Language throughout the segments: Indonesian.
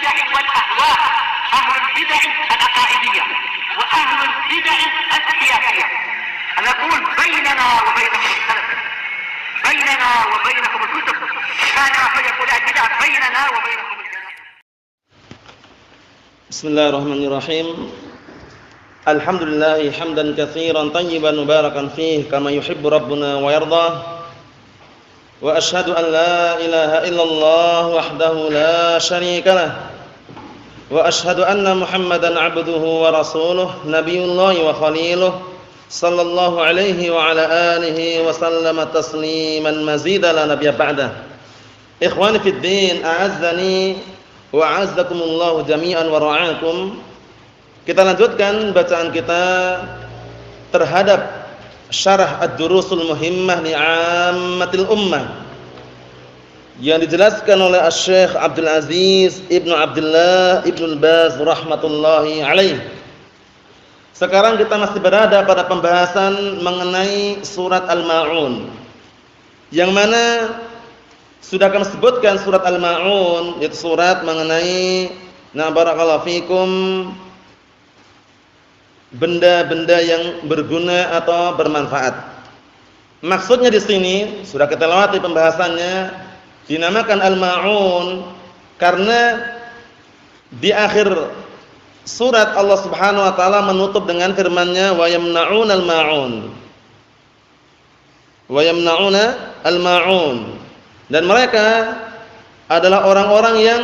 البدع والأهواء، أهل البدع العقائدية وأهل البدع السياسية. نقول بيننا وبينكم السلف، بيننا وبينكم الكتب، كان فيقول البدع بيننا وبينكم الجنة. بسم الله الرحمن الرحيم. الحمد لله حمدا كثيرا طيبا مباركا فيه كما يحب ربنا ويرضى. وأشهد أن لا إله إلا الله وحده لا شريك له. وأشهد أن محمدا عبده ورسوله نبي الله وخليله صلى الله عليه وعلى آله وسلم تسليما مزيدا لا نبي بعده. إخواني في الدين أعزني وأعزكم الله جميعا ورعاكم. Kita lanjutkan bacaan kita terhadap syarah Ad-Durusul Muhimmah li 'ammatil ummah yang dijelaskan oleh Asy-Syaikh Abdul Aziz Ibnu Abdullah Ibnu Baz rahmatullahi alaih. Sekarang kita masih berada pada pembahasan mengenai surat Al-Ma'un, yang mana sudah kami sebutkan surat Al-Ma'un yaitu surat mengenai barakallahu fikum benda-benda yang berguna atau bermanfaat. Maksudnya di sini sudah kita lewati pembahasannya, dinamakan Al-Ma'un karena di akhir surat Allah Subhanahu wa taala menutup dengan firman-Nya wa yamna'unal ma'un. Wa yamna'una al-ma'un. Dan mereka adalah orang-orang yang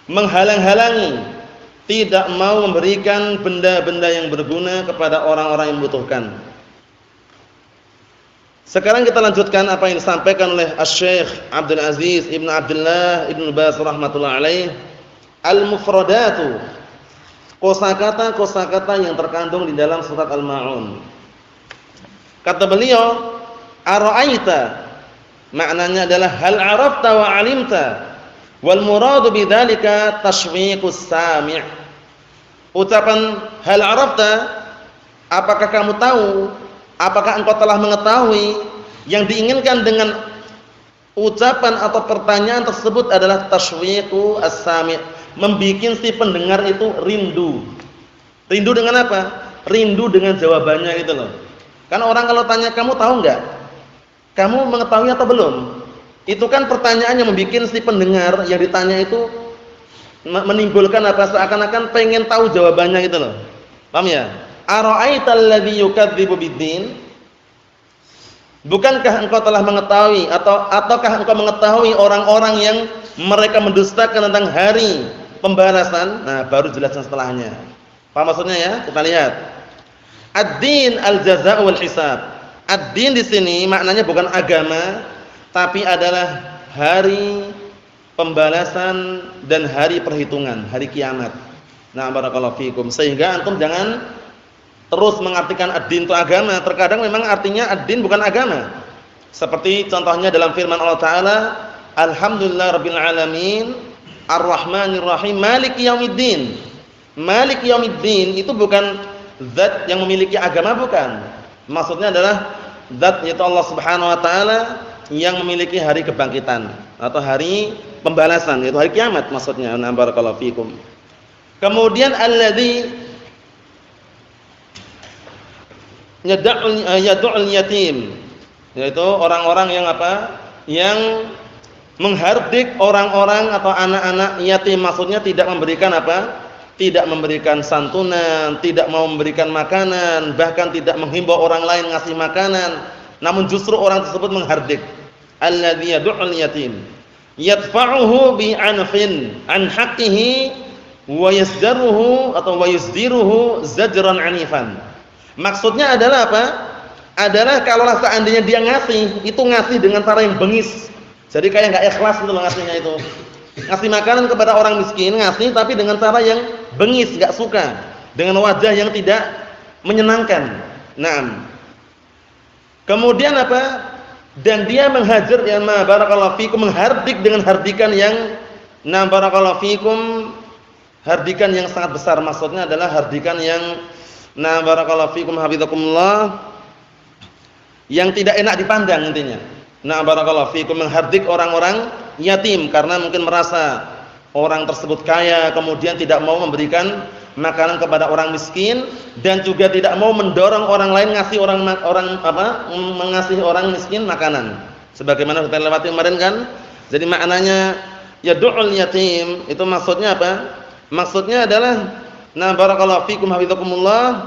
menghalang-halangi, tidak mau memberikan benda-benda yang berguna kepada orang-orang yang membutuhkan. Sekarang kita lanjutkan apa yang disampaikan oleh Asy-Syaikh Abdul Aziz Ibnu Abdullah Ibnu Baz rahimatullah alaih. Al-mufradatu, kosakata yang terkandung di dalam surat Al-Ma'un. Kata beliau, ara'aita, maknanya adalah hal arafta wa alimta, wal muradu bidzalika tashwiqus sami'. Ucapan hal arafta, apakah kamu tahu, apakah engkau telah mengetahui, yang diinginkan dengan ucapan atau pertanyaan tersebut adalah tashwiqu as-sami', membikin si pendengar itu rindu. Rindu dengan apa? Rindu dengan jawabannya gitu loh. Kan orang kalau tanya, kamu tahu enggak? Kamu mengetahui atau belum? Itu kan pertanyaan yang membikin si pendengar yang ditanya itu menimbulkan apa? Seakan-akan pengen tahu jawabannya gitu loh. Paham ya? Ara'aital ladzi yukadzibu biddin? Bukankah engkau telah mengetahui ataukah engkau mengetahui orang-orang yang mereka mendustakan tentang hari pembalasan? Nah, baru jelaskan setelahnya. Paham maksudnya ya? Kita lihat. Ad-din al-jazaa'u wal hisab. Ad-din di sini maknanya bukan agama, tapi adalah hari pembalasan dan hari perhitungan, hari kiamat. Nah, barakallahu fikum. Sehingga antum jangan terus mengartikan ad-din itu agama. Terkadang memang artinya ad-din bukan agama. Seperti contohnya dalam firman Allah Ta'ala, alhamdulillahirabbil alamin, arrahmanir rahim, maliki yaumiddin. Maliki yaumiddin itu bukan zat yang memiliki agama, bukan. Maksudnya adalah zat yaitu Allah Subhanahu wa taala yang memiliki hari kebangkitan atau hari pembalasan, yaitu hari kiamat maksudnya. Barakallahu fikum. Kemudian alladzi yad'ul yatim, yaitu orang-orang yang apa? Yang menghardik orang-orang atau anak-anak yatim, maksudnya tidak memberikan apa? Tidak memberikan santunan, tidak mau memberikan makanan, bahkan tidak menghimbau orang lain ngasih makanan, namun justru orang tersebut menghardik. Alladzi yad'ul yatim yadfa'uhu bi'anfin an haqqihi wa yasdaruhu atau wa yusdiruhu zajran 'anifan. Maksudnya adalah apa? Adalah kalau seandainya dia ngasih, itu ngasih dengan cara yang bengis. Jadi kayak enggak ikhlas gitu loh ngasihnya itu. Ngasih makanan kepada orang miskin, ngasih tapi dengan cara yang bengis, enggak suka, dengan wajah yang tidak menyenangkan. Naam. Kemudian apa? Dan dia menghajar ya barakallahu fikum, menghardik dengan hardikan yang barakallahu fikum, hardikan yang sangat besar. Maksudnya adalah hardikan yang barakallahu fikum hafizakumullah, yang tidak enak dipandang intinya. Barakallahu fikum, menghardik orang-orang yatim karena mungkin merasa orang tersebut kaya kemudian tidak mau memberikan makanan kepada orang miskin dan juga tidak mau mendorong orang lain ngasih mengasihi orang miskin makanan. Sebagaimana kita lewati kemarin kan? Jadi maknanya yad'ul yatim itu maksudnya apa? Maksudnya adalah barakallahu fikum hafizakumullah,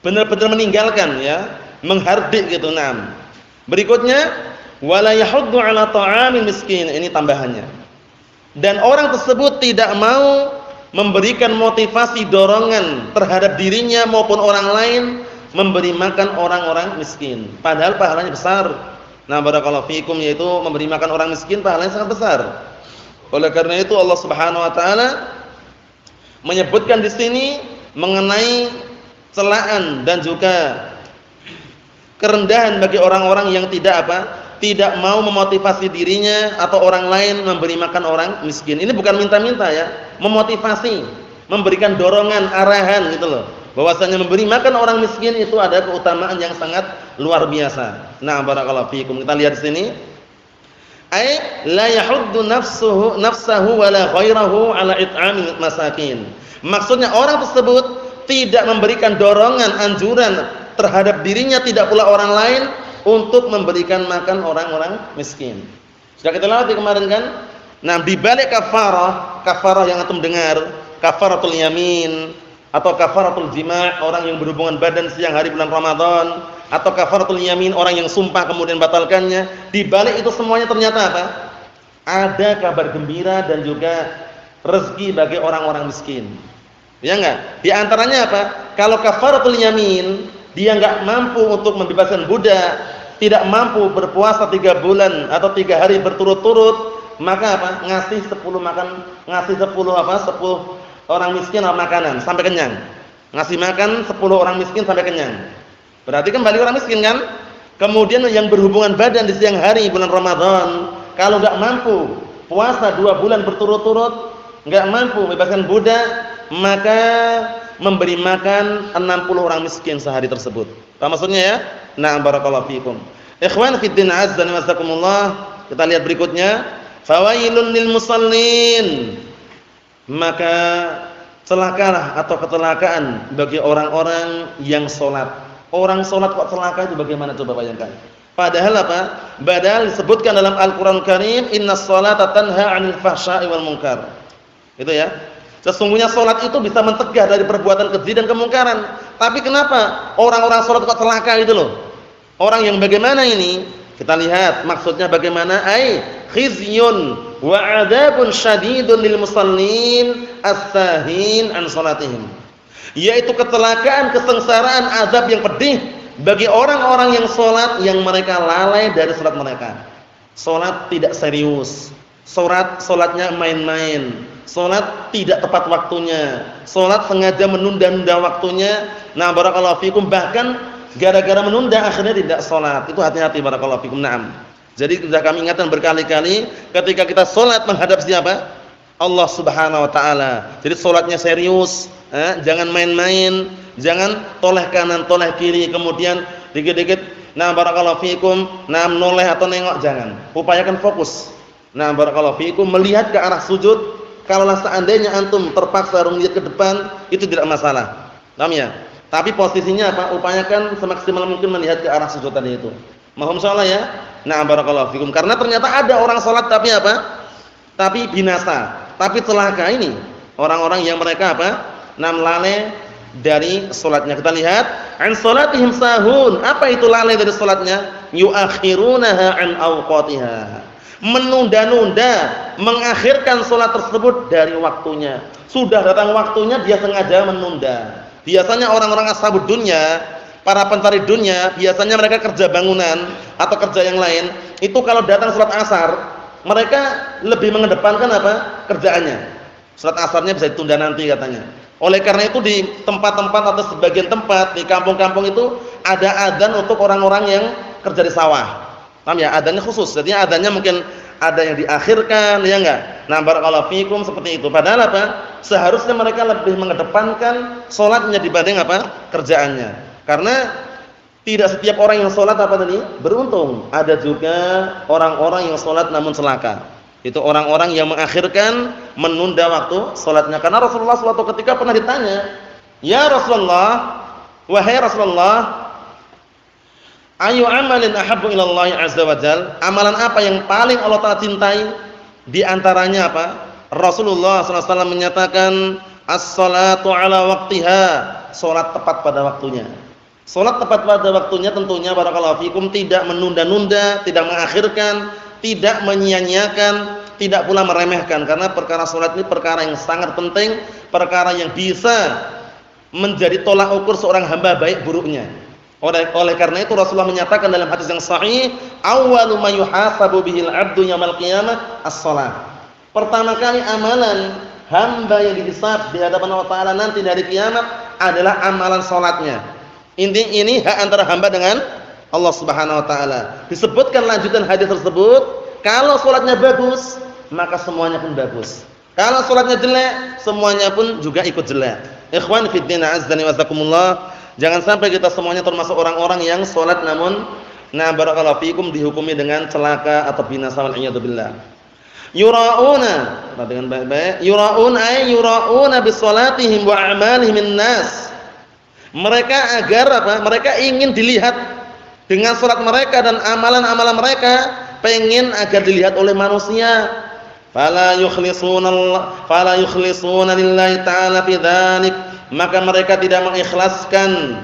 benar-benar meninggalkan ya, menghardik gitu. Berikutnya wala yahuddu ala ta'amil miskin, ini tambahannya. Dan orang tersebut tidak mau memberikan motivasi dorongan terhadap dirinya maupun orang lain memberi makan orang-orang miskin, padahal pahalanya besar. Barakallahu fikum, yaitu memberi makan orang miskin pahalanya sangat besar. Oleh karena itu Allah Subhanahu wa taala menyebutkan di sini mengenai celaan dan juga kerendahan bagi orang-orang yang tidak mau memotivasi dirinya atau orang lain memberi makan orang miskin. Ini bukan minta-minta ya, memotivasi, memberikan dorongan, arahan gitu loh. Bahwasanya memberi makan orang miskin itu ada keutamaan yang sangat luar biasa. Barakallahu fiikum. Kita lihat di sini. Ai la yahuddu nafsahu wala ghairahu ala it'amil masakin. Maksudnya orang tersebut tidak memberikan dorongan, anjuran terhadap dirinya, tidak pula orang lain untuk memberikan makan orang-orang miskin. Sudah kita lewati kemarin kan? Di balik kafarah yang antum dengar, kafaratul yamin atau kafaratul jima', orang yang berhubungan badan siang hari bulan Ramadan, atau kafaratul yamin, orang yang sumpah kemudian batalkannya, di balik itu semuanya ternyata apa? Ada kabar gembira dan juga rezeki bagi orang-orang miskin. Ya enggak? Di antaranya apa? Kalau kafaratul yamin, dia enggak mampu untuk membebaskan budak, tidak mampu berpuasa 3 bulan atau 3 hari berturut-turut, maka apa? Ngasih 10 orang miskin makanan sampai kenyang. Ngasih makan 10 orang miskin sampai kenyang. Berarti kembali orang miskin kan? Kemudian yang berhubungan badan di siang hari bulan Ramadan, kalau enggak mampu puasa 2 bulan berturut-turut, enggak mampu membebaskan budak, maka memberi makan 60 orang miskin sehari tersebut. Apa maksudnya ya? Barakallahu fiikum. Ikhwan fid din azza wa jazakumullah. Kita lihat berikutnya, fawailun lil musallin. Maka celakalah atau kecelakaan bagi orang-orang yang salat. Orang salat kok celaka itu bagaimana coba bayangkan? Padahal apa? Padahal disebutkan dalam Al-Qur'an Karim, innas salata tanha 'anil fahsya'i wal munkar. Itu ya. Sesungguhnya salat itu bisa mencegah dari perbuatan keji dan kemungkaran. Tapi kenapa orang-orang salat kok celaka itu loh? Orang yang bagaimana ini? Kita lihat maksudnya bagaimana? Ai khizyun wa 'adzabun syadidun lil musallin as-sahin an salatihim. Yaitu kecelakaan, kesengsaraan, azab yang pedih bagi orang-orang yang salat yang mereka lalai dari salat mereka. Salat tidak serius. Salatnya main-main. Salat tidak tepat waktunya. Salat sengaja menunda-nunda waktunya. Barakallahu fikum, bahkan gara-gara menunda akhirnya tidak salat. Itu hati-hati barakallahu fikum. Jadi sudah kami ingatkan berkali-kali, ketika kita salat menghadap siapa? Allah Subhanahu wa taala. Jadi salatnya serius, jangan main-main, jangan toleh kanan, toleh kiri, kemudian dikit-dikit barakallahu fikum, noleh atau nengok, jangan. Upayakan fokus. Barakallahu fikum, melihat ke arah sujud. Kalaulah seandainya antum terpaksa harus melihat ke depan, itu tidak masalah. Paham ya? Tapi posisinya apa? Upayakan semaksimal mungkin melihat ke arah sujud tadi itu. Mohon insyaallah ya. Barakallahu fikum. Karena ternyata ada orang salat tapi apa? Tapi binasa, tapi celaka ini orang-orang yang mereka apa? Lalai dari salatnya. Kita lihat, an salatihim sahun. Apa itu lalai dari salatnya? Yuakhirunaha an awqatiha. Menunda-nunda, mengakhirkan salat tersebut dari waktunya. Sudah datang waktunya dia sengaja menunda. Biasanya orang-orang ashabud dunya, para pencari dunia, biasanya mereka kerja bangunan atau kerja yang lain, itu kalau datang salat asar, mereka lebih mengedepankan apa? Kerjaannya. Salat asarnya bisa ditunda nanti katanya. Oleh karena itu di tempat-tempat atau sebagian tempat di kampung-kampung itu ada adzan untuk orang-orang yang kerja di sawah. Paham ya? Adzannya khusus. Jadi adzannya mungkin ada yang diakhirkan, ya enggak? Barakallahu fikum, seperti itu. Padahal apa? Seharusnya mereka lebih mengedepankan salatnya dibanding apa? Kerjaannya. Karena tidak setiap orang yang salat apa tadi? Beruntung. Ada juga orang-orang yang salat namun celaka. Itu orang-orang yang mengakhirkan, menunda waktu salatnya. Karena Rasulullah suatu ketika pernah ditanya, "Ya Rasulullah, wahai Rasulullah, ayu amalin ahabbu ila Allah azza wa jal?" Amalan apa yang paling Allah Ta'ala cintai? Di antaranya apa? Rasulullah SAW menyatakan, "As-salatu ala waqtiha." Salat tepat pada waktunya. Salat tepat pada waktunya tentunya barakallahu fikum tidak menunda-nunda, tidak mengakhirkan, tidak menyia-nyiakan, tidak pula meremehkan, karena perkara salat ini perkara yang sangat penting, perkara yang bisa menjadi tolak ukur seorang hamba baik buruknya. Oleh karena itu Rasulullah menyatakan dalam hadis yang sahih, "Awwalu ma yuhasabu bihil 'abdu yaumil qiyamah as-shalah." Pertama kali amalan hamba yang dihisab di hadapan Allah Ta'ala nanti dari kiamat adalah amalan salatnya. Intinya ini hak antara hamba dengan Allah Subhanahu wa taala. Disebutkan lanjutan hadis tersebut, kalau salatnya bagus, maka semuanya pun bagus. Kalau salatnya jelek, semuanya pun juga ikut jelek. Ikhwan fi din, azdani wa zakumullah, jangan sampai kita semuanya termasuk orang-orang yang salat namun barakallahu fikum dihukumi dengan celaka atau binasa wal iyad billah. Yura'una, perhatikan baik-baik, yura'una bi salatihim wa a'malihim min-nas. Mereka agar apa? Mereka ingin dilihat dengan salat mereka dan amalan-amalan mereka, pengen agar dilihat oleh manusia. Fala yukhlisuna lillahi ta'ala fi dzalik. Maka mereka tidak mengikhlaskan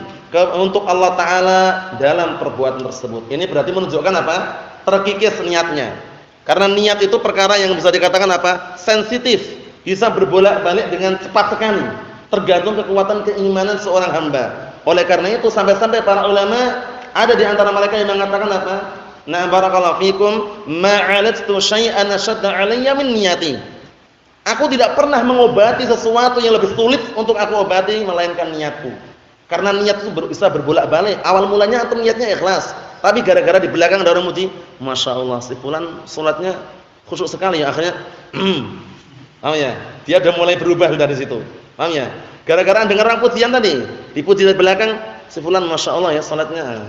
untuk Allah Ta'ala dalam perbuatan tersebut. Ini berarti menunjukkan apa? Terkikis niatnya. Karena niat itu perkara yang bisa dikatakan apa? Sensitif, bisa berbolak-balik dengan cepat sekali, tergantung kekuatan keimanan seorang hamba. Oleh karena itu sampai-sampai para ulama ada di antara mereka yang mengatakan apa? Barakallahu fikum, ma'aladtu syai'an ashadda 'alayya min niyati. Aku tidak pernah mengobati sesuatu yang lebih sulit untuk aku obati melainkan niatku. Karena niat itu bisa berbolak-balik. Awal mulanya antum niatnya ikhlas, tapi gara-gara di belakang ada orang muji, "Masya Allah, si fulan salatnya khusyuk sekali ya." Akhirnya paham ya? Dia udah mulai berubah dari situ. Paham ya? Gara-gara dengar orang pujian tadi, dipuji dari belakang, "Si fulan Masya Allah ya salatnya."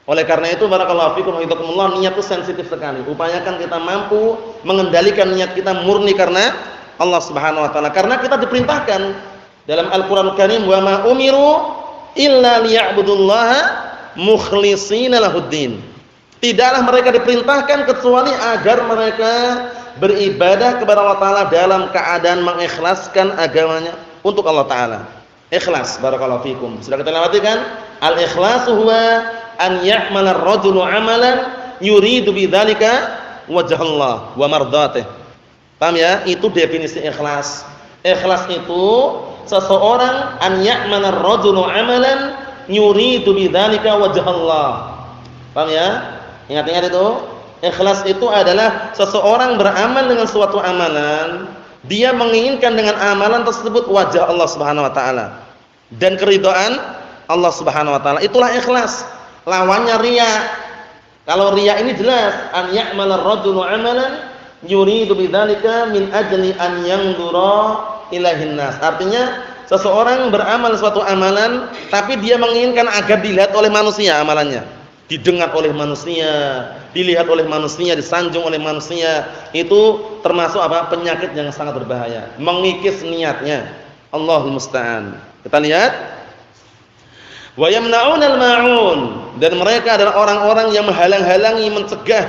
Oleh karena itu barakallahu fikum wa hidakumullah, niat itu sensitif sekali. Upayakan kita mampu mengendalikan niat kita murni karena Allah Subhanahu wa taala. Karena kita diperintahkan dalam Al-Qur'anul Karim, "Wa ma umiru illa liya'budullaha mukhlishina lahuddin." Tidaklah mereka diperintahkan kecuali agar mereka beribadah kepada Allah Ta'ala dalam keadaan mengikhlaskan agamanya untuk Allah Ta'ala. Ikhlas, barakallahu fikum. Sudah kita lewati kan? Al-ikhlasu huwa an ya'mala ar-rajulu 'amalan yuridu bidzalika wajh Allah wa mardatih. Paham ya? Itu definisi ikhlas. Ikhlas itu seseorang an ya'mala ar-rajulu 'amalan yuridu bidzalika wajh Allah. Paham ya? Ingat-ingat itu. Ikhlas itu adalah seseorang beramal dengan suatu amalan, dia menginginkan dengan amalan tersebut wajah Allah Subhanahu wa taala dan keridhaan Allah Subhanahu wa taala. Itulah ikhlas. Lawannya riya. Kalau riya ini jelas, an ya'mala ar-rajulu 'amalan yuridu bidzalika min ajli an yanzura ilaihin nas. Artinya seseorang beramal suatu amalan tapi dia menginginkan agar dilihat oleh manusia amalannya, didengar oleh manusia, dilihat oleh manusia, disanjung oleh manusia. Itu termasuk apa? Penyakit yang sangat berbahaya, mengikis niatnya. Allahul musta'an. Kita lihat, wa yamna'unal ma'un, dan mereka adalah orang-orang yang menghalang-halangi, mencegah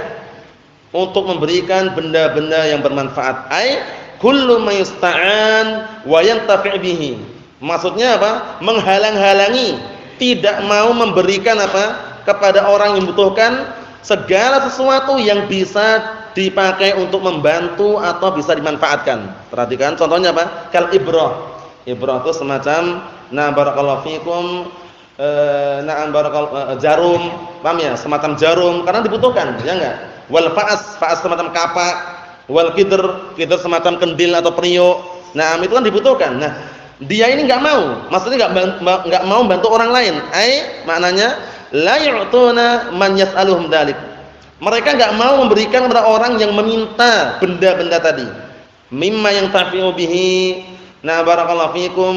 untuk memberikan benda-benda yang bermanfaat. Ai kullu ma yusta'an wa yantafi' bihi. Maksudnya apa? Menghalang-halangi, tidak mau memberikan apa? Kepada orang yang membutuhkan segala sesuatu yang bisa dipakai untuk membantu atau bisa dimanfaatkan. Perhatikan contohnya apa? Kal ibrah. Ibrah itu semacam barakallahu fikum jarum, paham ya? Semacam jarum karena dibutuhkan, ya enggak? Wal fa'as, fa'as semacam kapak, wal qidr, qidr semacam kendil atau periuk. Itu kan dibutuhkan. Nah, dia ini enggak mau, maksudnya enggak mau bantu orang lain. Maknanya la yu'tuna man yas'aluhum dzalik. Mereka enggak mau memberikan kepada orang yang meminta benda-benda tadi. Mimma yang tafi'u bihi. Barakallahu fikum.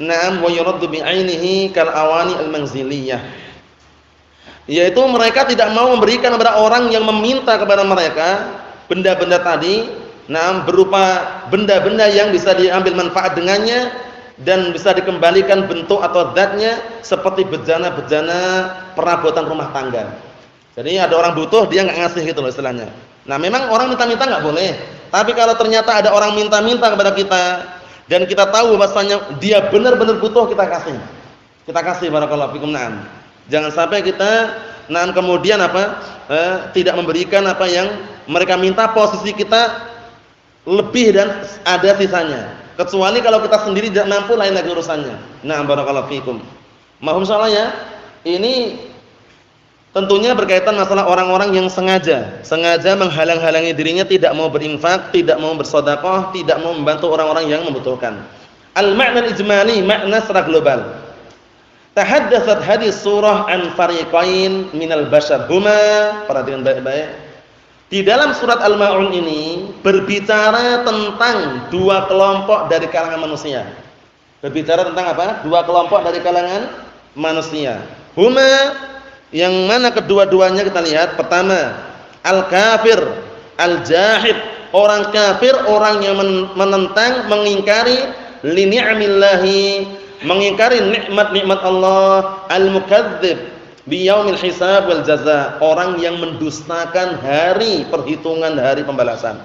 Wa yuraddu bi'ainihi kal awani al-manziliyah. Yaitu mereka tidak mau memberikan kepada orang yang meminta kepada mereka benda-benda tadi, berupa benda-benda yang bisa diambil manfaat dengannya dan bisa dikembalikan bentuk atau zatnya seperti bejana-bejana perabotan rumah tangga. Jadi ada orang butuh, dia nggak ngasih gitu loh istilahnya. Nah, memang orang minta-minta nggak boleh. Tapi kalau ternyata ada orang minta-minta kepada kita dan kita tahu bahwasanya dia benar-benar butuh, kita kasih. Kita kasih, barakallahu fikum. Na'am. Jangan sampai kita kemudian tidak memberikan apa yang mereka minta, posisi kita lebih dan ada sisanya. Kecuali kalau kita sendiri tidak mampu, lain lagi urusannya. Na'am, barakallahu fikum. Mahum salah ya. Ini tentunya berkaitan masalah orang-orang yang sengaja menghalang-halangi dirinya, tidak mau berinfak, tidak mau bersedekah, tidak mau membantu orang-orang yang membutuhkan. Al-ma'na al-ijmali, makna secara global. Tahaddatsat hadis surah an fariqain minal bashar huma, perhatikan baik-baik. Di dalam surat Al-Ma'un ini berbicara tentang dua kelompok dari kalangan manusia. Berbicara tentang apa? Dua kelompok dari kalangan manusia. Huma, yang mana kedua-duanya kita lihat. Pertama, al-kafir, al-jahid, orang kafir, orang yang menentang, mengingkari li ni'amillahi, mengingkari nikmat-nikmat Allah, al-mukadzdzib bi yaumil hisab wal jaza, orang yang mendustakan hari perhitungan, hari pembalasan.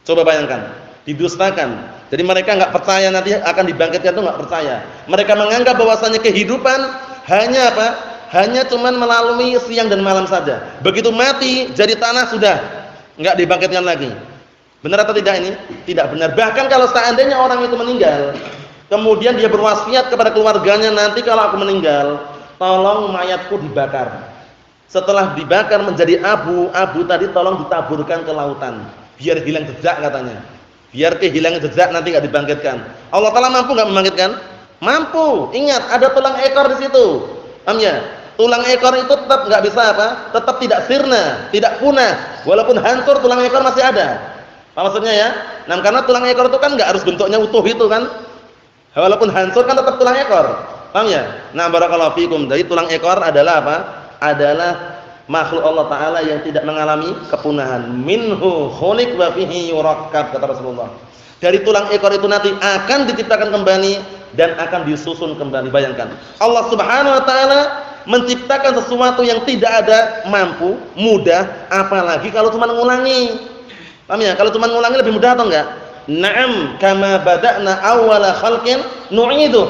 Coba bayangkan, didustakan. Jadi mereka enggak percaya nanti akan dibangkitkan, itu enggak percaya. Mereka menganggap bahwasanya kehidupan hanya apa? Hanya cuman melalui siang dan malam saja. Begitu mati jadi tanah sudah, enggak dibangkitkan lagi. Benar atau tidak ini? Tidak benar. Bahkan kalau seandainya orang itu meninggal, kemudian dia berwasiat kepada keluarganya, nanti kalau aku meninggal, tolong mayatku dibakar. Setelah dibakar menjadi abu tadi tolong ditaburkan ke lautan, biar hilang jejak katanya. Biar kehilangan jejak, nanti enggak dibangkitkan. Allah Taala mampu enggak membangkitkan? Mampu. Ingat, ada tulang ekor di situ. Paham ya? Tulang ekor itu tetap enggak bisa apa? Tetap tidak sirna, tidak punah. Walaupun hancur tulang ekor masih ada. Apa maksudnya ya? Nah, karena tulang ekor itu kan enggak harus bentuknya utuh itu kan. Walaupun hancur kan tetap tulang ekor. Paham ya? Nah, barakallahu fikum. Jadi tulang ekor adalah apa? Adalah makhluk Allah Taala yang tidak mengalami kepunahan. Minhu khuliq wa fihi yurakkab, kata Rasulullah. Dari tulang ekor itu nanti akan diciptakan kembali dan akan disusun kembali. Bayangkan, Allah Subhanahu wa taala menciptakan sesuatu yang tidak ada, mampu, mudah, apalagi kalau cuma ngulangi. Paham ya? Kalau cuma ngulangi lebih mudah atau enggak? Na'am, kama bada'na awwala khalqin nu'idu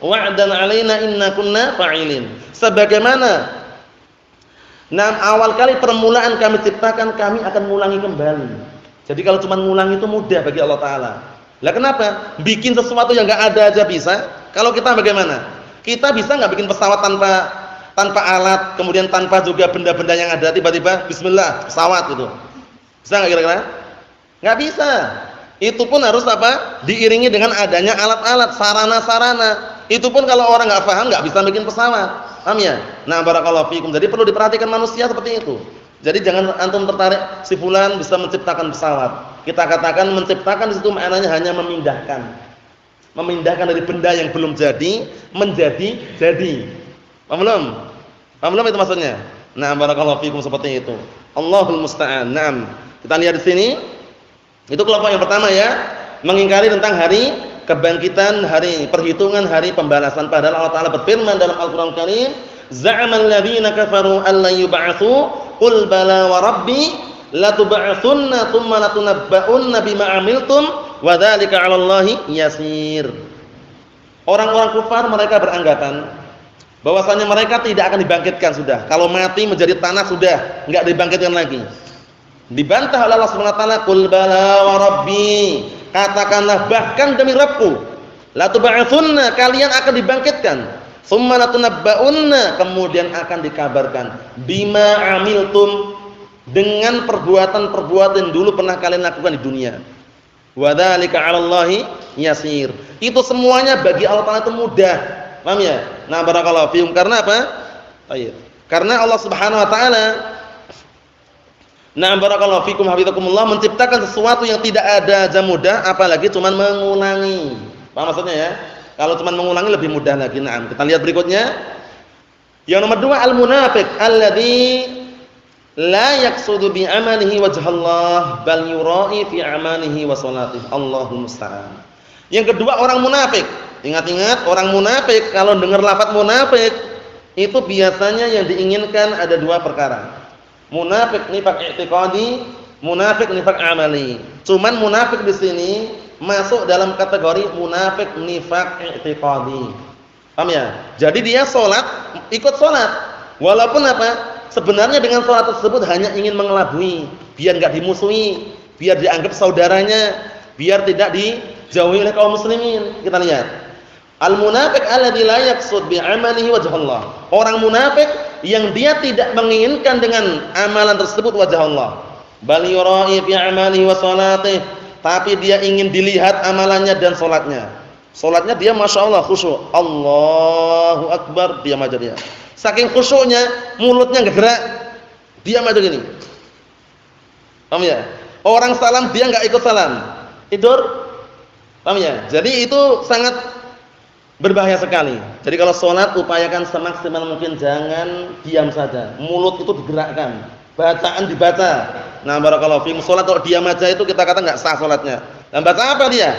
wa'dan 'alaina inna kunna fa'ilin. Sebagaimana awal kali permulaan kami ciptakan, kami akan ngulangi kembali. Jadi kalau cuma ngulangi itu mudah bagi Allah Taala. Lah kenapa? Bikin sesuatu yang enggak ada aja bisa. Kalau kita bagaimana? Kita bisa enggak bikin pesawat tanpa alat, kemudian tanpa juga benda-benda yang ada, tiba-tiba bismillah pesawat gitu. Bisa enggak kira-kira? Enggak bisa. Itu pun harus apa? Diiringi dengan adanya alat-alat, sarana-sarana. Itu pun kalau orang enggak paham enggak bisa bikin pesawat. Paham ya? Nah, barakallahu fikum. Jadi perlu diperhatikan manusia seperti itu. Jadi jangan antum tertarik si fulan bisa menciptakan pesawat. Kita katakan menciptakan di situ maknanya hanya memindahkan. Memindahkan dari benda yang belum jadi menjadi jadi. Paham belum? Paham belum itu maksudnya? Nah, barakallahu fikum, seperti itu. Allahul musta'an. Naam. Kita lihat di sini. Itu kelompok yang pertama ya, mengingkari tentang hari kebangkitan, hari perhitungan, hari pembalasan. Padahal Allah Taala berfirman dalam Al-Qur'an Karim, "Za'amal ladzina kafaru an la yub'atsu, qul bala wa rabbi la tub'atsunna tsumma la tunabba'unna bima 'amiltum wa dzalika 'ala Allahi yasir." Orang-orang kufar mereka beranggapan bahwasanya mereka tidak akan dibangkitkan sudah. Kalau mati menjadi tanah sudah, enggak dibangkitkan lagi. Dibantah oleh Allah Subhanahu wa taala, "Qul bala wa rabbi." Katakanlah bahkan demi Rabbku, la tub'atsunna, kalian akan dibangkitkan. Tsumma la tunabba'unna, kemudian akan dikabarkan bima amiltum, dengan perbuatan-perbuatan yang dulu pernah kalian lakukan di dunia. Wa dzalika 'ala Allahi yasir. Itu semuanya bagi Allah Taala itu mudah. Paham ya? Nah, barakallahu fiikum. Karena apa? Baik. Karena Allah Subhanahu wa taala, nah, barakallahu fikum hafizakumullah, menciptakan sesuatu yang tidak ada aja mudah, apalagi cuman mengulangi. Paham maksudnya ya? Kalau cuman mengulangi lebih mudah lagi. Nah, kita lihat berikutnya. Yang nomor 2, al-munafiq alladzi la yaqsudu bi amalihi wajhallah bal yura'i fi amalihi wa salatihi. Allahul musta'an. Yang kedua orang munafik. Ingat-ingat orang munafik kalau dengar lafaz munafik itu biasanya yang diinginkan ada dua perkara. Munafik nifaq i'tiqadi, munafik nifaq amali. Cuman munafik di sini masuk dalam kategori munafik nifaq i'tiqadi. Paham ya? Jadi dia salat, ikut salat. Walaupun apa? Sebenarnya dengan salat tersebut hanya ingin mengelabui, biar enggak dimusuhi, biar dianggap saudaranya, biar tidak dijauhi oleh kaum muslimin. Kita lihat. Al-munafiq alladzi la yaqsud bi 'amalihi wajhallah. Orang munafik yang dia tidak menginginkan dengan amalan tersebut wajah Allah. Bal yura'i fi 'amalihi wa salatihi. Tapi dia ingin dilihat amalannya dan salatnya. Salatnya dia masyaallah khusyuk. Allahu akbar, diam aja dia. Saking khusyuknya, mulutnya enggak gerak. Diam aja gini. Paham ya? Orang salam dia enggak ikut salam. Tidur. Paham ya? Jadi itu sangat berbahaya sekali. Jadi kalau sholat upayakan semaksimal mungkin jangan diam saja. Mulut itu digerakkan, bacaan dibaca. Nah, barakallahu fiikum. Sholat kalau diam aja itu kita kata enggak sah sholatnya. Dan baca apa dia?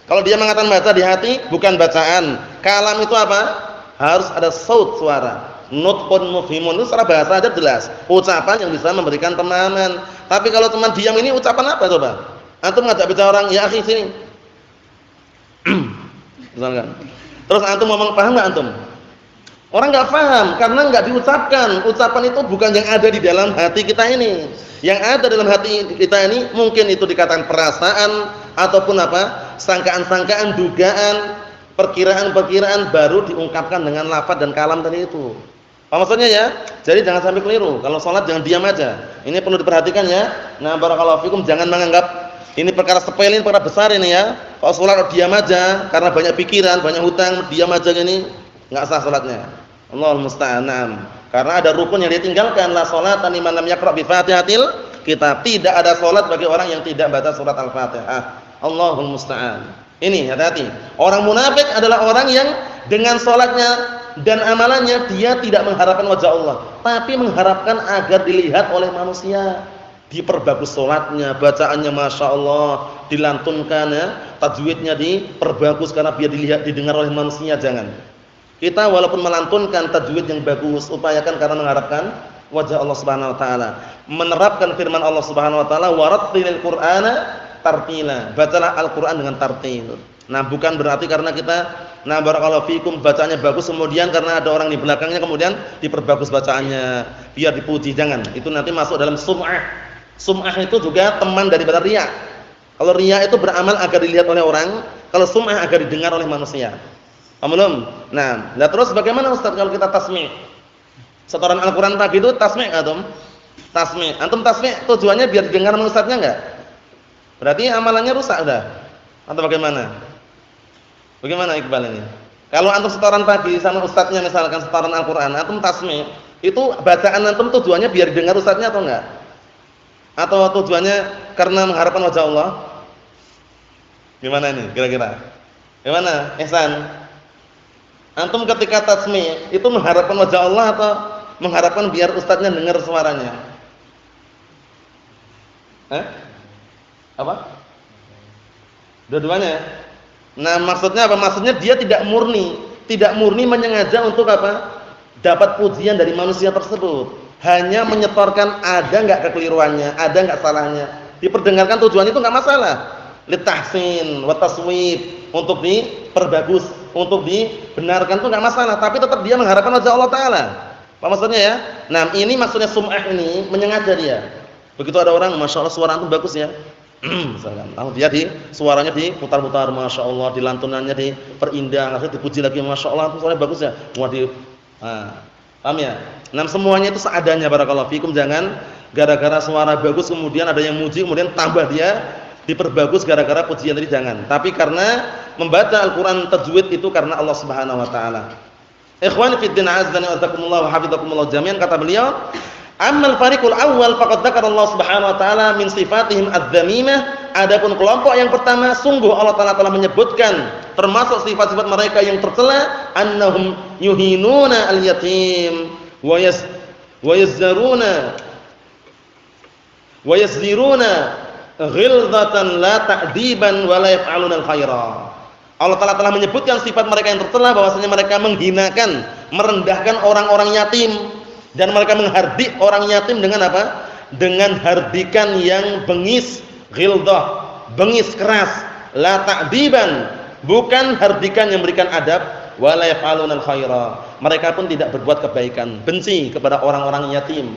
Kalau dia mengatakan baca di hati bukan bacaan. Kalam itu apa? Harus ada saut suara. Nutqun mufhimun itu secara bahasa aja jelas. Ucapan yang bisa memberikan pemahaman. Tapi kalau cuma diam ini ucapan apa coba? Antum ngajak bicara orang, "Ya akhi sini." Misalkan. Terus antum ngomong paham enggak antum? Orang enggak paham karena enggak diucapkan. Ucapan itu bukan yang ada di dalam hati kita ini. Yang ada dalam hati kita ini mungkin itu dikatakan perasaan ataupun apa? Sangkaan-sangkaan, dugaan, perkiraan-perkiraan baru diungkapkan dengan lafaz dan kalam tadi itu. Apa maksudnya ya? Jadi jangan sampai keliru. Kalau salat jangan diam aja. Ini perlu diperhatikan ya. Nah, barakallahu fikum, jangan menganggap ini perkara sepele, ini perkara besar ini ya. Kalau salat diam aja karena banyak pikiran, banyak hutang, diam aja gini, enggak sah salatnya. Allahul musta'an. Karena ada rukun yang ditinggalkan, la sholata liman lam yaqra bi Fatihatil Kitab. Tidak ada salat bagi orang yang tidak baca surat Al-Fatihah. Allahul musta'an. Ini hati-hati. Orang munafik adalah orang yang dengan salatnya dan amalannya dia tidak mengharapkan wajah Allah, tapi mengharapkan agar dilihat oleh manusia. Diperbagus salatnya, bacaannya masya Allah, dilantunkan ya, tajwidnya diperbagus karena biar dilihat, didengar oleh manusia. Jangan. Kita walaupun melantunkan tajwid yang bagus, upayakan karena mengharapkan wajah Allah Subhanahu wa taala. Menerapkan firman Allah Subhanahu wa taala, warattilil Qur'ana tartila. Bacalah Al-Qur'an dengan tartil. Nah, bukan berarti karena kita barakallahu fikum bacaannya bagus kemudian karena ada orang di belakangnya kemudian diperbagus bacaannya biar dipuji. Jangan. Itu nanti masuk dalam sum'ah. Sum'ah itu juga teman daripada riya. Kalau riya itu beramal agar dilihat oleh orang, kalau sum'ah agar didengar oleh manusia. Paham belum? Nah, terus bagaimana Ustaz kalau kita tasmi'? Setoran Al-Qur'an pagi itu tasmi' antum? Tasmi'. Antum tasmi' tujuannya biar didengar sama ustaznya enggak? Berarti amalannya rusak udah. Atau bagaimana? Bagaimana Iqbal ini? Kalau antum setoran pagi sama ustaznya misalkan setoran Al-Qur'an, antum tasmi', itu bacaan antum tujuannya biar didengar ustaznya atau enggak? Atau tujuannya karena mengharapkan wajah Allah? Gimana ini kira-kira? Gimana? Ihsan. Antum ketika tasmi' itu mengharapkan wajah Allah atau mengharapkan biar ustaznya dengar suaranya? Apa? Dua-duanya. Nah, maksudnya apa? Maksudnya dia tidak murni menyengaja untuk apa? Dapat pujian dari manusia tersebut. Hanya menyetorkan ada enggak kekeliruannya, ada enggak salahnya. Diperdengarkan tujuan itu enggak masalah. Litahsin wa taswib, untuk diperbagus, untuk dibenarkan itu enggak masalah, tapi tetap dia mengharapkan wajah Allah taala. Apa maksudnya ya? Nah, ini maksudnya sum'ah ini menyengaja dia. Begitu ada orang, masyaallah suara antum bagus ya. Misalkan, dia suaranya diputar-putar, masya Allah, dilantunannya diperindah, akhirnya dipuji lagi, masya Allah, suaranya bagus ya. Paham ya? Nah, semuanya itu seadanya, barakallahu fikum. Jangan gara-gara suara bagus kemudian ada yang muji kemudian tambah dia diperbagus gara-gara pujian tadi, jangan. Tapi karena membaca Al-Qur'an tajwid itu karena Allah Subhanahu wa taala. Ikhwani fid din, azzani wa jazakumullah wa hafizakumullah jami'an. Kata beliau, ammal fariqul awwal faqad dzakara Allah Subhanahu wa taala min sifatihim adz-dzamimah. Adapun kelompok yang pertama, sungguh Allah taala telah menyebutkan termasuk sifat-sifat mereka yang tercela, annahum yuhinuna al-yatim wa yazzaruna Wa yazdiruna ghilzatan la ta'diban wa la yaf'aluna al-khaira. Allah Ta'ala telah menyebutkan sifat mereka yang tercela bahwasanya mereka menghinakan, merendahkan orang-orang yatim dan mereka menghardik orang yatim dengan apa? Dengan hardikan yang bengis, ghilzah, bengis keras, la ta'diban, bukan hardikan yang memberikan adab, wala yaf'aluna al-khaira. Mereka pun tidak berbuat kebaikan, benci kepada orang-orang yatim.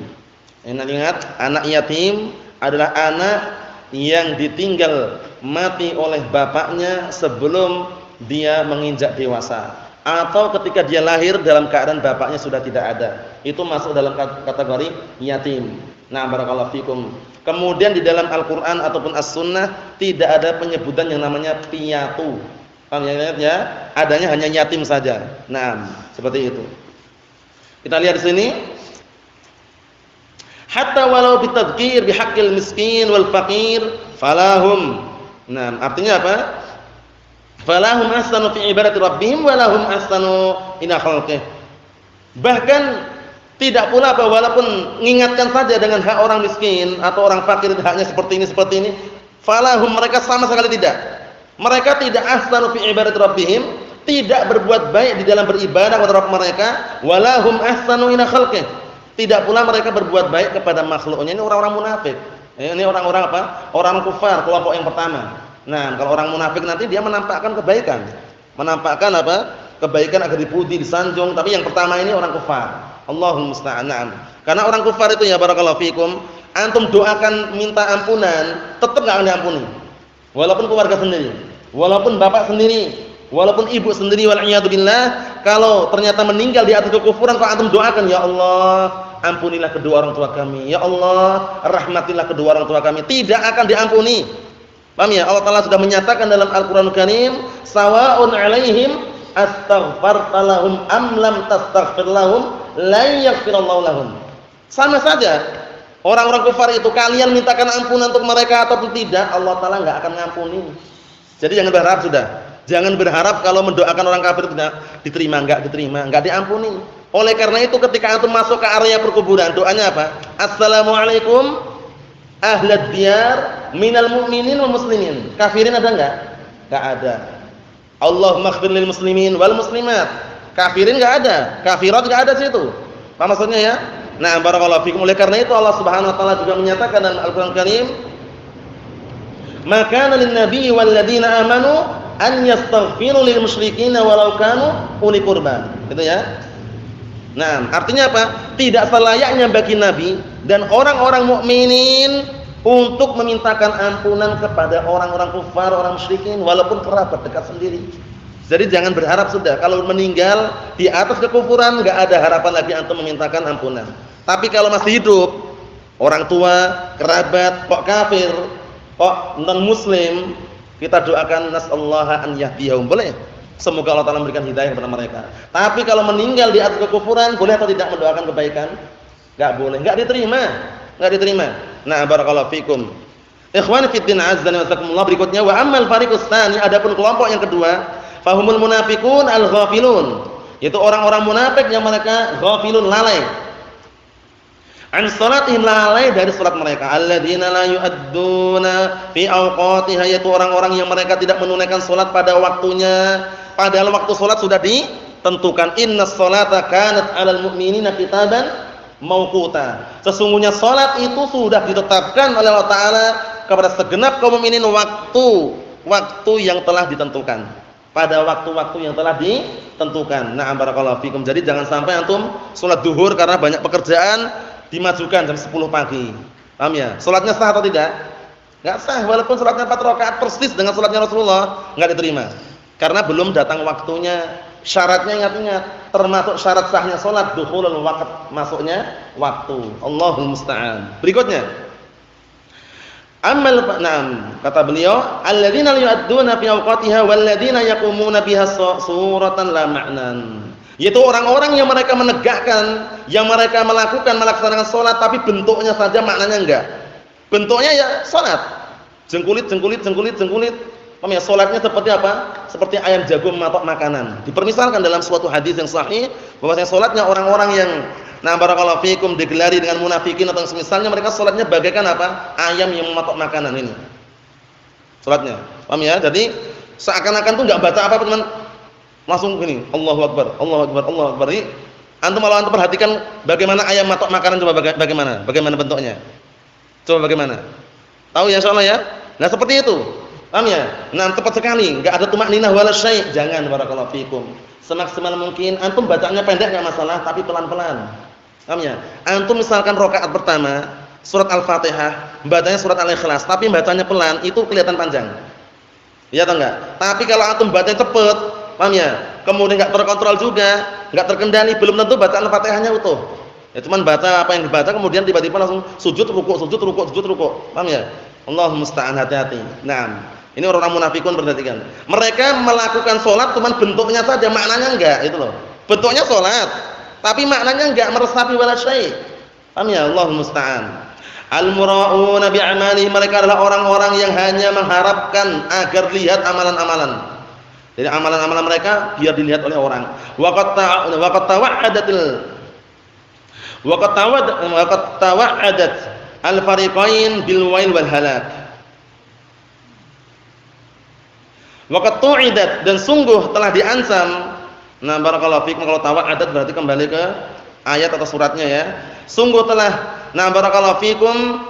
Ingat, anak yatim adalah anak yang ditinggal mati oleh bapaknya sebelum dia menginjak dewasa, atau ketika dia lahir dalam keadaan bapaknya sudah tidak ada. Itu masuk dalam kategori yatim. Nah, barakallahu fikum. Kemudian di dalam Al-Qur'an ataupun As-Sunnah tidak ada penyebutan yang namanya piatu. Paham ya? Adanya hanya yatim saja. Nah, seperti itu. Kita lihat di sini. Hatta walau bitadhkir bihaqqil miskin wal faqir falahum. Nah, artinya apa? Falahum ahsanu fi ibadati rabbihim wa lahum ahsanu ila khalqih. Bahkan tidak pula apa, walaupun mengingatkan saja dengan hak orang miskin atau orang fakir, haknya seperti ini, falahum, mereka sama sekali tidak. Mereka tidak ahsanu fi ibadati rabbihim, tidak berbuat baik di dalam beribadah kepada Rabb mereka, walahum ahsanu ila khalqih. Tidak pula mereka berbuat baik kepada makhluknya. Ini orang-orang munafik. Ini orang-orang apa? Orang kufar, kelompok yang pertama. Nah, kalau orang munafik nanti dia menampakkan kebaikan. Menampakkan apa? Kebaikan agar dipuji, disanjung, tapi yang pertama ini orang kufar. Allahul musta'an. Karena orang kufar itu ya barakallahu fikum, antum doakan minta ampunan, tetap enggak akan diampuni. Walaupun keluarga sendiri, walaupun bapak sendiri, walaupun ibu sendiri, wal iyadu billah, kalau ternyata meninggal di atas kekufuran, kalau antum doakan, ya Allah, ampunilah kedua orang tua kami, ya Allah, rahmatilah kedua orang tua kami, tidak akan diampuni. Paham ya? Allah Ta'ala sudah menyatakan dalam Al-Qur'anul Karim, sawa'un 'alaihim astaghfarta lahum am lam tastaghfir lahum la yaghfirallahu lahum. Sama saja. Orang-orang kufar itu, kalian mintakan ampunan untuk mereka ataupun tidak, Allah Ta'ala enggak akan ngampuni. Jadi jangan berharap sudah. Jangan berharap kalau mendoakan orang kafir tidak diterima, enggak diterima, enggak diampuni. Oleh karena itu ketika antum masuk ke area perkuburan, doanya apa? Assalamualaikum ahlad diyar minal mu'minin wal muslimin. Kafirin ada enggak? Enggak ada. Allahumma ighfir lil muslimin wal muslimat. Kafirin enggak ada, kafirat enggak ada situ. Apa maksudnya ya? Nah, barakallahu fikum. Oleh karena itu Allah Subhanahu wa taala juga menyatakan dalam Al-Qur'an Karim, "Maka lin nabiyyi wal ladzina amanu an yastaghfiru lil musyrikin walau kanu uli qurba." Gitu ya. Nah, artinya apa? Tidak selayaknya bagi nabi dan orang-orang mukminin untuk memintakan ampunan kepada orang-orang kufar, orang musyrikin walaupun kerabat dekat sendiri. Jadi jangan berharap sudah kalau meninggal di atas kekufuran enggak ada harapan lagi antum memintakan ampunan. Tapi kalau masih hidup, orang tua, kerabat kok kafir, kok non muslim, kita doakan nasallaha an yahdihum, boleh? Semoga Allah Ta'ala memberikan hidayah kepada mereka. Tapi kalau meninggal di atas kekufuran, boleh atau tidak mendoakan kebaikan? Enggak boleh, enggak diterima. Enggak diterima. Nah, barakallahu fikum. Ikhwani fid din azza wa jazakumullah. Berikutnya wa ammal fariqus tsani, adapun kelompok yang kedua, fahumul munafiqun al-ghafilun. Yaitu orang-orang munafik yang mereka ghafilun, lalai. An salatihim, lalai dari salat mereka. Alladzina la yu'adduna fi awqatiha, yaitu orang-orang yang mereka tidak menunaikan salat pada waktunya. Padahal waktu salat sudah ditentukan. Innas salata kanat 'alal mu'minina kitaban mauquta. Sesungguhnya salat itu sudah ditetapkan oleh Allah Ta'ala kepada segenap kaum mukminin waktu yang telah ditentukan. Pada waktu-waktu yang telah ditentukan. Na'am barakallahu fikum. Jadi jangan sampai antum salat zuhur karena banyak pekerjaan dimajukan jam 10 pagi. Paham ya? Salatnya sah atau tidak? Enggak sah walaupun salatnya 4 rakaat persis dengan salatnya Rasulullah, enggak diterima. Karena belum datang waktunya. Syaratnya ingat-ingat, termasuk syarat sahnya salat dukhulul waqt, masuknya waktu. Allahul musta'an. Berikutnya. Kata beliau, alladzina yu'adduna fi awqatiha walladzina yaqumuna biha suratan la ma'nan. Yaitu orang-orang yang mereka menegakkan, yang mereka melaksanakan salat tapi bentuknya saja, maknanya enggak. Bentuknya ya salat. Jengkulit. Paham ya? Salatnya seperti apa? Seperti ayam jago mematok makanan. Dipermisalkan dalam suatu hadis yang sahih bahwasanya salatnya orang-orang yang Nah, barakallahu fikum digelari dengan munafikin atau semisalnya mereka salatnya bagaikan apa? Ayam yang mematok makanan ini. Salatnya. Paham ya? Jadi seakan-akan tuh enggak baca apa-apa cuman langsung gini, Allahu Akbar, Allahu Akbar, Allahu Akbar. Ini antum perhatikan bagaimana ayam matok makanan, coba bagaimana? Bagaimana bentuknya? Coba bagaimana? Tahu ya insyaallah ya? Nah, seperti itu. Paham ya? Nah, tepat sekali, enggak ada tumakninah wala syai'. Jangan, barakallahu fikum. Semaksimal mungkin antum bacanya pendek enggak masalah, tapi pelan-pelan. Paham ya? Antum misalkan rakaat pertama surat Al-Fatihah, bacanya surat Al-Ikhlas, tapi bacanya pelan, itu kelihatan panjang. Iya atau enggak? Tapi kalau antum bacanya cepat, paham ya? Kemudian enggak terkontrol juga, enggak terkendali, belum tentu bacaan Al-Fatihahnya utuh. Ya cuman baca apa yang dibaca kemudian tiba-tiba langsung sujud rukuk, sujud rukuk, sujud rukuk. Paham ya? Allahumma musta'an, hati-hati. Naam. Ini orang munafikun, perhatikan. Mereka melakukan salat cuman bentuknya saja, maknanya enggak, itu loh. Bentuknya salat, tapi maknanya enggak meresapi wala syai'. Paham ya? Allahumma musta'an. Al-mura'una bi'amali, mereka adalah orang-orang yang hanya mengharapkan agar lihat amalan-amalan. Jadi amalan-amalan mereka biar dilihat oleh orang. Waqad tawa'adat al-fariqain bil wail wal halak. Waqad tu'idat, dan sungguh telah diancam. Nah, barakallahu fikum, kalau tawa'adat berarti kembali ke ayat atau suratnya ya. Sungguh telah, nah barakallahu fikum,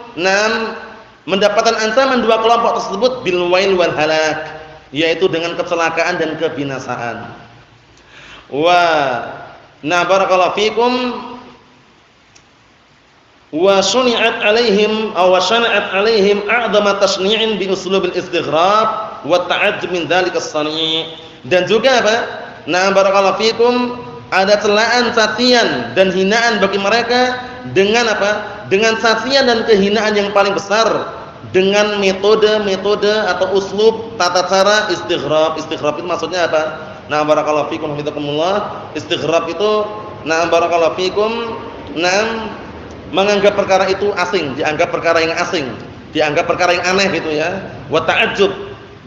mendapatkan ancaman dua kelompok tersebut bil wail wal halak, yaitu dengan kecelakaan dan kebinasaan. Nah barakallahu fikum, wa syuni'at alaihim aw syana'at alaihim a'dama tashni'in bi uslubil istighrab wa ta'ajjub min dzalika as-sani'. Dan juga apa? Nah barakallahu fikum, ada celaan, cacian dan hinaan bagi mereka dengan apa? Dengan cacian dan kehinaan yang paling besar dengan metode atau uslub tata cara istighrab. Istighrab itu maksudnya apa? Nah barakallahu fikum hafizakumullah. Istighrab itu nah barakallahu fikum, menganggap perkara itu asing, dianggap perkara yang asing, dianggap perkara yang aneh gitu ya. Wa ta'ajjub,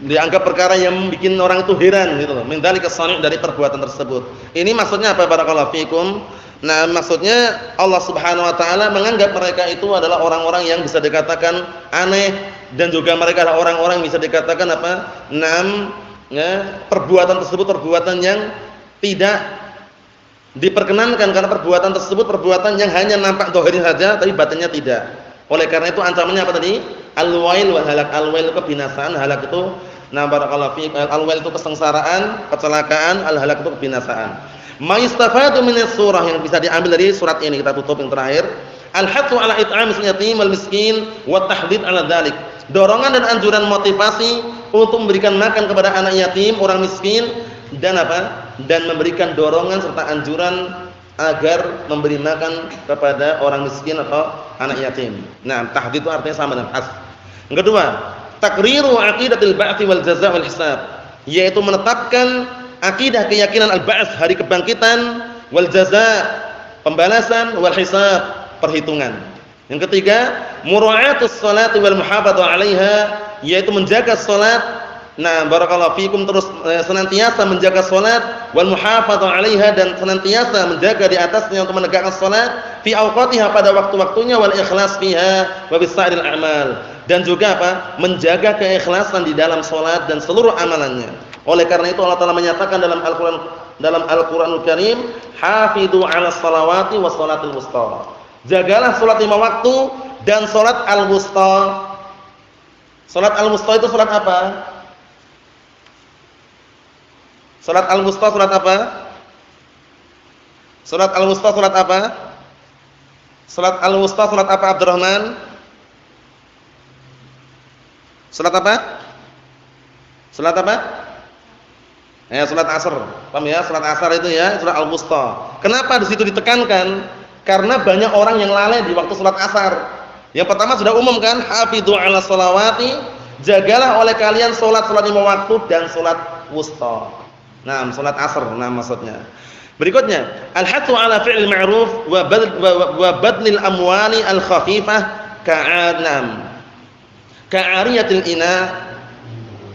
dianggap perkara yang bikin orang itu heran gitu loh. Min dzalika as-sani', dari perbuatan tersebut. Ini maksudnya apa barakallahu fikum? Nah, maksudnya Allah Subhanahu wa taala menganggap mereka itu adalah orang-orang yang bisa dikatakan aneh, dan juga mereka adalah orang-orang yang bisa dikatakan apa? Perbuatan tersebut perbuatan yang tidak diperkenankan, karena perbuatan tersebut perbuatan yang hanya nampak zahirnya saja tapi batinnya tidak. Oleh karena itu ancamannya apa tadi? Al-wail wal halak. Al-wail itu kebinasaan, halak itu nah barakallahu fiik, al-wail itu kesengsaraan, kecelakaan, al-halak itu kebinasaan. Ma yustafadu min surah, yang bisa diambil dari surat ini, kita tutup yang terakhir. Al-hathu ala it'amil yatim wal miskin wa tahdid ala dzalik. Dorongan dan anjuran motivasi untuk memberikan makan kepada anak yatim, orang miskin, dan apa? Dan memberikan dorongan serta anjuran agar memberi makan kepada orang miskin atau anak yatim. Nah, tahdid itu artinya sama dengan has. Yang kedua, takriru aqidatil ba'ts wal jazaa' wal hisab, yaitu menetapkan akidah keyakinan al-ba'ts, hari kebangkitan, wal jazaa', pembalasan, wal hisab, perhitungan. Yang ketiga, mura'atus sholati wal muhafadzah 'alaiha, yaitu menjaga salat. Nah, barakallahu fikum, terus senantiasa menjaga salat, wal muhafadzah 'alaiha, dan senantiasa menjaga di atasnya untuk menegakkan salat, fi awqatiha, pada waktu-waktunya, wal ikhlas fiha wa bisairil a'mal, dan juga apa? Menjaga keikhlasan di dalam salat dan seluruh amalannya. Oleh karena itu Allah Taala menyatakan dalam Al-Qur'anul Karim, hafidhu 'alas salawati was salatil wusta. Jagalah salat 5 waktu dan salat al-wusta. Salat al-wusta itu salat apa? Salat al-wusta salat apa? Salat al-wusta salat apa? Salat al-wusta salat apa, Abdurrahman? Salat apa? Salat apa? Salat asar. Paham ya? Salat asar itu ya, salat al-wusta. Kenapa di situ ditekankan? Karena banyak orang yang lalai di waktu salat asar. Yang pertama sudah umum kan, hafidhu 'alas salawati, jagalah oleh kalian salat 5 waktu dan salat wusta. Nah, salat asar maksudnya. Berikutnya, al-hathu 'ala fi'il ma'ruf wa badlil amwali al-khafifah ka'ariyatil ina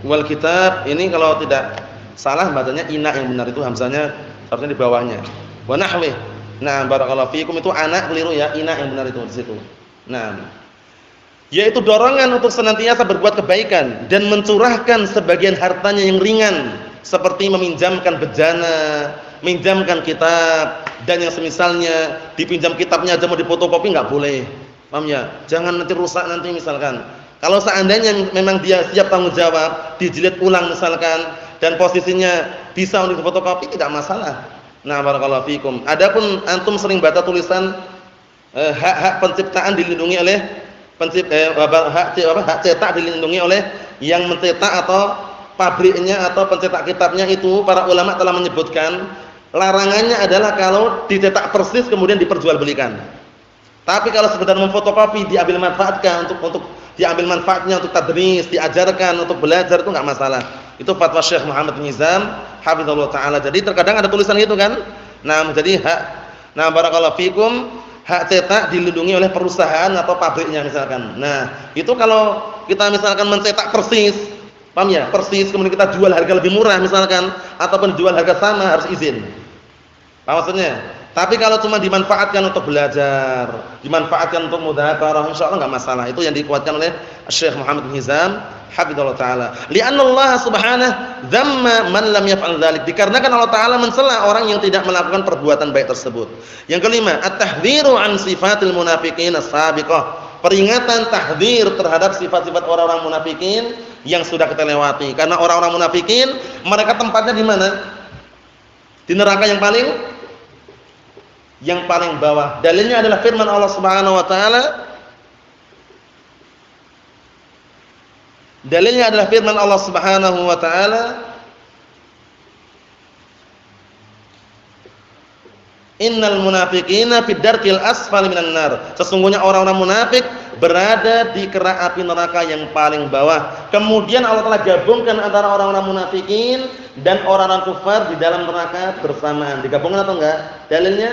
wal kitab. Ini kalau tidak salah bacanya ina, yang benar itu hamzanya harusnya di bawahnya. Wa nahwih. Nah, barakallahu fikum itu anak keliru ya, ina yang benar itu di situ. Nah, yaitu dorongan untuk senantiasa berbuat kebaikan dan mencurahkan sebagian hartanya yang ringan seperti meminjamkan bejana, minjamkan kitab dan yang semisalnya. Dipinjam kitabnya aja mau difotokopi enggak boleh. Paham ya? Jangan nanti rusak nanti misalkan. Kalau seandainya memang dia siap tanggung jawab, dijilid ulang misalkan dan posisinya bisa untuk difotokopi tidak masalah. Nah, barakallahu fikum. Adapun antum sering baca tulisan hak-hak penciptaan dilindungi oleh hak cetak dilindungi oleh yang mencetak atau pabriknya atau pencetak kitabnya, itu para ulama telah menyebutkan larangannya adalah kalau dicetak persis kemudian diperjualbelikan. Tapi kalau sekedar memfotokopi diambil manfaatkan untuk diambil manfaatnya untuk tadris, diajarkan untuk belajar itu enggak masalah. Itu fatwa Syekh Muhammad bin Nizam hafizallahu taala. Jadi terkadang ada tulisan gitu kan. Nah, jadi barakallahu fikum, hak cetak dilindungi oleh perusahaan atau pabriknya misalkan. Nah, itu kalau kita misalkan mencetak persis, paham ya? Persis kemudian kita jual harga lebih murah misalkan ataupun jual harga sama harus izin. Paham maksudnya? Tapi kalau cuma dimanfaatkan untuk belajar, dimanfaatkan untuk mudzakarah, insyaallah enggak masalah. Itu yang dikuatkan oleh Syekh Muhammad bin Hizam hafizallahu taala. Li'anna Allah Subhanahu dzamma man lam yaf'al dzalik. Dikarenakan Allah taala mencela orang yang tidak melakukan perbuatan baik tersebut. Yang kelima, at-tahdhiru an sifatil munafiqin as-sabiqah. Peringatan tahdzir terhadap sifat-sifat orang-orang munafikin yang sudah kita lewati. Karena orang-orang munafikin mereka tempatnya di mana? Di neraka yang paling bawah. Dalilnya adalah firman Allah Subhanahu wa taala. Dalilnya adalah firman Allah Subhanahu wa taala, innal munafiqina fid darkil asfali minan nar. Sesungguhnya orang-orang munafik berada di kerak api neraka yang paling bawah. Kemudian Allah telah gabungkan antara orang-orang munafikin dan orang-orang kufar di dalam neraka bersamaan. Digabungkan atau enggak? Dalilnya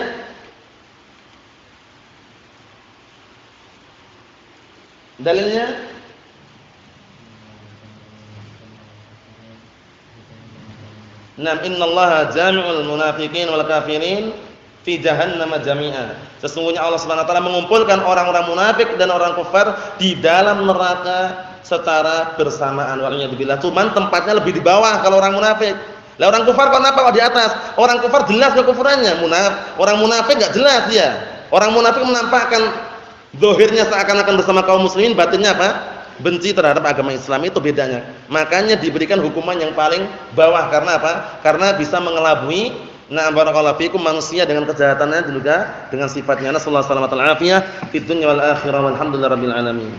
Nam innallaha jami'ul munafiqin wal kafirin fi jahannam jami'a. Sesungguhnya Allah Subhanahu wa taala mengumpulkan orang-orang munafik dan orang kafir di dalam neraka secara bersamaan. Waliyadzubillah. Cuman tempatnya lebih di bawah kalau orang munafik. Lah orang kafir kenapa kok di atas? Orang kafir jelas kekufurannya, orang munafik enggak jelas dia. Orang munafik menampakkan zahirnya seakan-akan bersama kaum muslimin, batinnya apa? Benci terhadap agama Islam, itu bedanya. Makanya diberikan hukuman yang paling bawah karena apa? Karena bisa mengelabui barakallahu fikum manusia dengan kejahatannya juga dengan sifatnya. Nasallahu alaihi wasallam fid dunya wal akhirah walhamdulillahirabbil alamin.